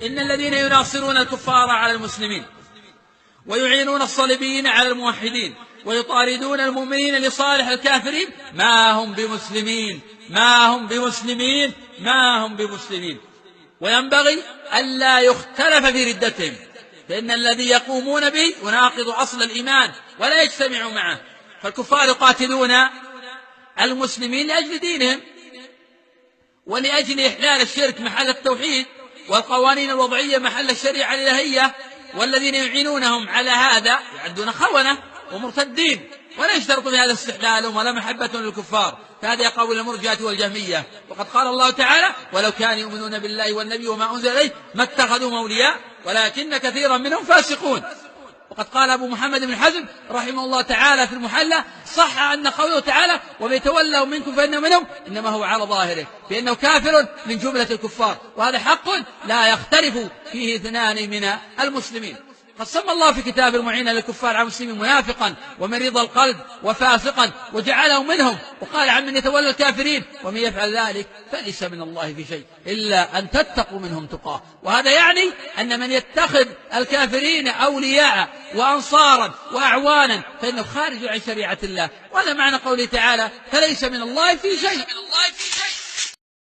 إن الذين يناصرون الكفار على المسلمين ويعينون الصليبيين على الموحدين ويطاردون المؤمنين لصالح الكافرين ما هم بمسلمين وينبغي ألا يختلف في ردتهم، فإن الذي يقومون به يناقض أصل الإيمان ولا يجتمع معه. فالكفار يقاتلون المسلمين لأجل دينهم ولأجل إحلال الشرك محل التوحيد والقوانين الوضعية محل الشريعة الإلهية، والذين يعينونهم على هذا يعدون خونة ومرتدين، ولا يشترط في هذا استحلالهم ولا محبة للكفار، فهذا قول المرجئة والجهمية. وقد قال الله تعالى: ولو كانوا يؤمنون بالله والنبي وما أنزل إليه ما اتخذوهم أولياء ولكن كثيرا منهم فاسقون. وقد قال أبو محمد بن حزم رحمه الله تعالى في المحلى: صح أن قوله تعالى ومن يتولوا منكم فإنه منهم إنما هو على ظاهره بأنه كافر من جملة الكفار، وهذا حق لا يختلف فيه اثنان من المسلمين. قد سمى الله في كتاب المعين للكفار على المسلمين منافقا ومريض القلب وفاسقا وجعله منهم، وقال عن من يتولى الكافرين: ومن يفعل ذلك فليس من الله في شيء إلا أن تتقوا منهم تقاه. وهذا يعني أن من يتخذ الكافرين أولياء وأنصارا وأعوانا فإنه خارج عن شريعة الله، وهذا معنى قوله تعالى: فليس من الله في شيء.